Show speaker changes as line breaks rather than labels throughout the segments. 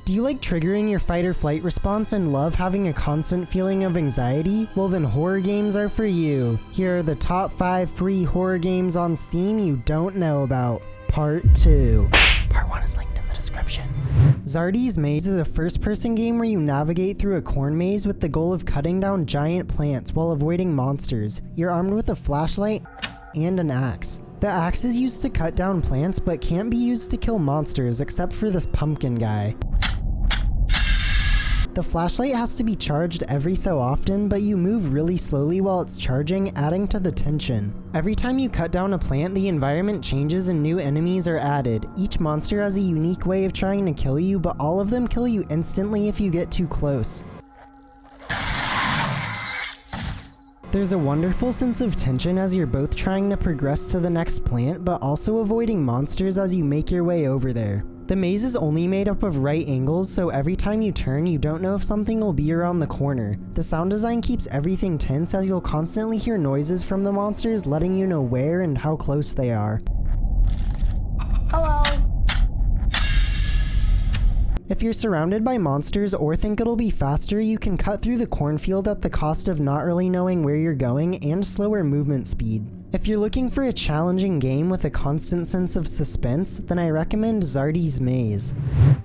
Do you like triggering your fight or flight response and love having a constant feeling of anxiety? Well then horror games are for you. Here are the top 5 free horror games on Steam you don't know about. Part 2. Part 1 is linked in the description. Zardy's Maze is a first-person game where you navigate through a corn maze with the goal of cutting down giant plants while avoiding monsters. You're armed with a flashlight and an axe. The axe is used to cut down plants but can't be used to kill monsters except for this pumpkin guy. The flashlight has to be charged every so often, but you move really slowly while it's charging, adding to the tension. Every time you cut down a plant, the environment changes and new enemies are added. Each monster has a unique way of trying to kill you, but all of them kill you instantly if you get too close. There's a wonderful sense of tension as you're both trying to progress to the next plant, but also avoiding monsters as you make your way over there. The maze is only made up of right angles, so every time you turn, you don't know if something will be around the corner. The sound design keeps everything tense as you'll constantly hear noises from the monsters, letting you know where and how close they are. Hello! If you're surrounded by monsters or think it'll be faster, you can cut through the cornfield at the cost of not really knowing where you're going and slower movement speed. If you're looking for a challenging game with a constant sense of suspense, then I recommend Zardy's Maze.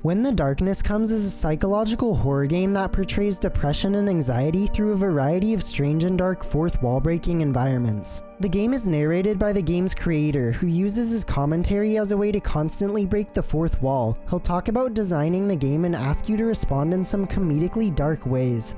When the Darkness Comes is a psychological horror game that portrays depression and anxiety through a variety of strange and dark fourth wall-breaking environments. The game is narrated by the game's creator, who uses his commentary as a way to constantly break the fourth wall. He'll talk about designing the game and ask you to respond in some comedically dark ways.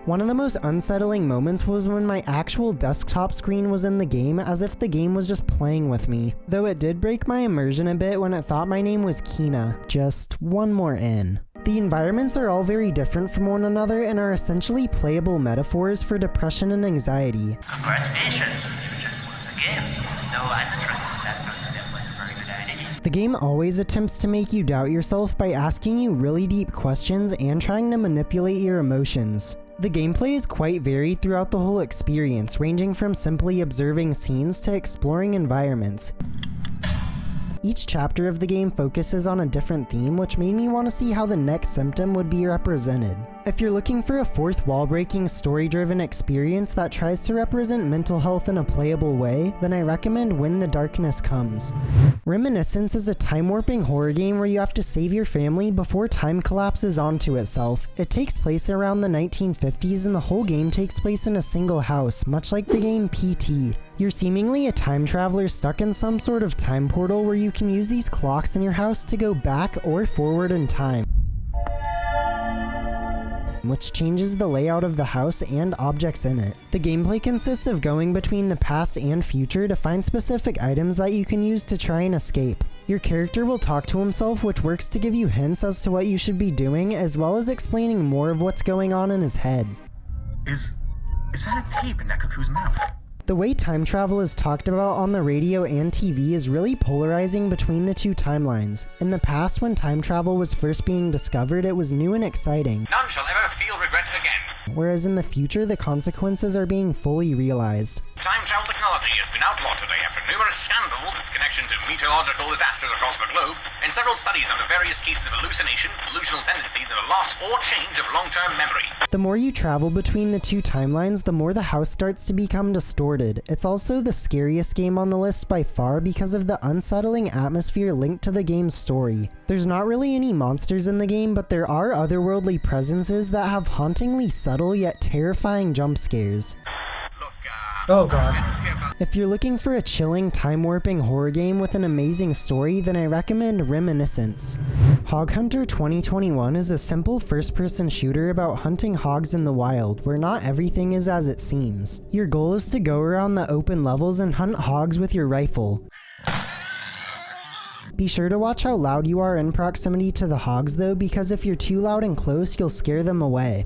One of the most unsettling moments was when my actual desktop screen was in the game, as if the game was just playing with me. Though it did break my immersion a bit when it thought my name was Keena. Just one more N. The environments are all very different from one another and are essentially playable metaphors for depression and anxiety.
Congratulations, you just won the game. No, I'm not right. That person was a very good idea.
The game always attempts to make you doubt yourself by asking you really deep questions and trying to manipulate your emotions. The gameplay is quite varied throughout the whole experience, ranging from simply observing scenes to exploring environments. Each chapter of the game focuses on a different theme, which made me want to see how the next symptom would be represented. If you're looking for a fourth wall-breaking, story-driven experience that tries to represent mental health in a playable way, then I recommend When the Darkness Comes. Reminiscence is a time-warping horror game where you have to save your family before time collapses onto itself. It takes place around the 1950s and the whole game takes place in a single house, much like the game PT. You're seemingly a time traveler stuck in some sort of time portal where you can use these clocks in your house to go back or forward in time, which changes the layout of the house and objects in it. The gameplay consists of going between the past and future to find specific items that you can use to try and escape. Your character will talk to himself, which works to give you hints as to what you should be doing, as well as explaining more of what's going on in his head.
Is that a tape in that cuckoo's mouth?
The way time travel is talked about on the radio and TV is really polarizing between the two timelines. In the past, when time travel was first being discovered, it was new and exciting.
None shall ever feel regret again.
Whereas in the future, the consequences are being fully realized.
Time travel technology has been outlawed today after numerous scandals, its connection to meteorological disasters across the globe, and several studies under various cases of hallucination, delusional tendencies, and the loss or change of long-term memory.
The more you travel between the two timelines, the more the house starts to become distorted. It's also the scariest game on the list by far because of the unsettling atmosphere linked to the game's story. There's not really any monsters in the game, but there are otherworldly presences that have hauntingly subtle yet terrifying jump scares.
Oh god.
If you're looking for a chilling, time-warping horror game with an amazing story, then I recommend Reminiscence. Hog Hunter 2021 is a simple first-person shooter about hunting hogs in the wild, where not everything is as it seems. Your goal is to go around the open levels and hunt hogs with your rifle. Be sure to watch how loud you are in proximity to the hogs though, because if you're too loud and close, you'll scare them away.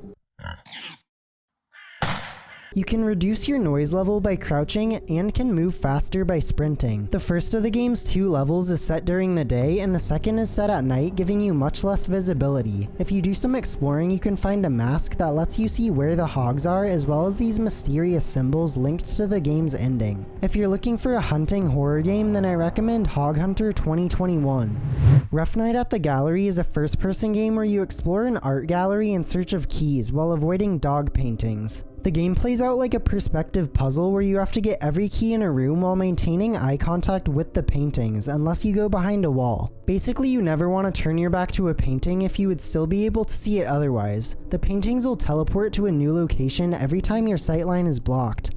You can reduce your noise level by crouching and can move faster by sprinting. The first of the game's 2 levels is set during the day and the second is set at night, giving you much less visibility. If you do some exploring, you can find a mask that lets you see where the hogs are, as well as these mysterious symbols linked to the game's ending. If you're looking for a hunting horror game, then I recommend Hog Hunter 2021. Rough Night at the Gallery is a first-person game where you explore an art gallery in search of keys while avoiding dog paintings. The game plays out like a perspective puzzle where you have to get every key in a room while maintaining eye contact with the paintings, unless you go behind a wall. Basically, you never want to turn your back to a painting if you would still be able to see it otherwise. The paintings will teleport to a new location every time your sightline is blocked.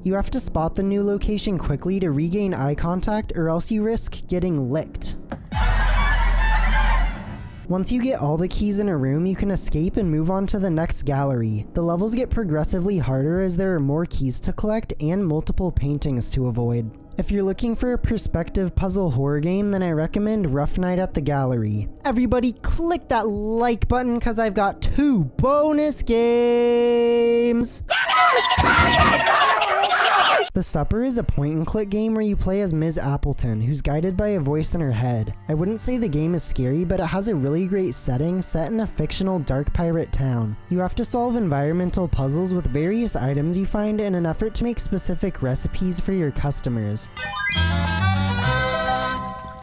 You have to spot the new location quickly to regain eye contact, or else you risk getting licked. Once you get all the keys in a room, you can escape and move on to the next gallery. The levels get progressively harder as there are more keys to collect and multiple paintings to avoid. If you're looking for a perspective puzzle horror game, then I recommend Rough Night at the Gallery. Everybody click that like button because I've got 2 bonus games! The Supper is a point-and-click game where you play as Ms. Appleton, who's guided by a voice in her head. I wouldn't say the game is scary, but it has a really great setting set in a fictional dark pirate town. You have to solve environmental puzzles with various items you find in an effort to make specific recipes for your customers.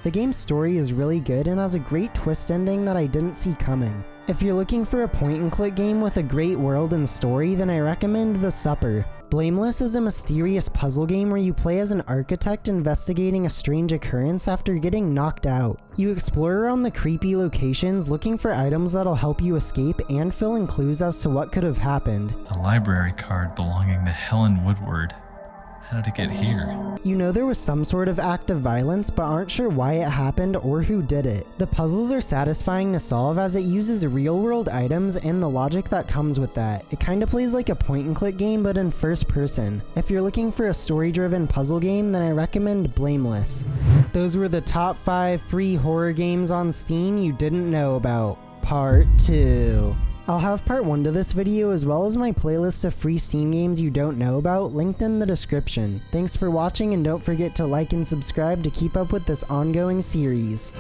The game's story is really good and has a great twist ending that I didn't see coming. If you're looking for a point-and-click game with a great world and story, then I recommend The Supper. Blameless is a mysterious puzzle game where you play as an architect investigating a strange occurrence after getting knocked out. You explore around the creepy locations looking for items that'll help you escape and fill in clues as to what could have happened.
A library card belonging to Helen Woodward. How did it get here?
You know there was some sort of act of violence, but aren't sure why it happened or who did it. The puzzles are satisfying to solve as it uses real-world items and the logic that comes with that. It kinda plays like a point-and-click game but in first person. If you're looking for a story-driven puzzle game, then I recommend Blameless. Those were the top 5 free horror games on Steam you didn't know about. Part 2. I'll have part 1 to this video as well as my playlist of free Steam games you don't know about linked in the description. Thanks for watching and don't forget to like and subscribe to keep up with this ongoing series.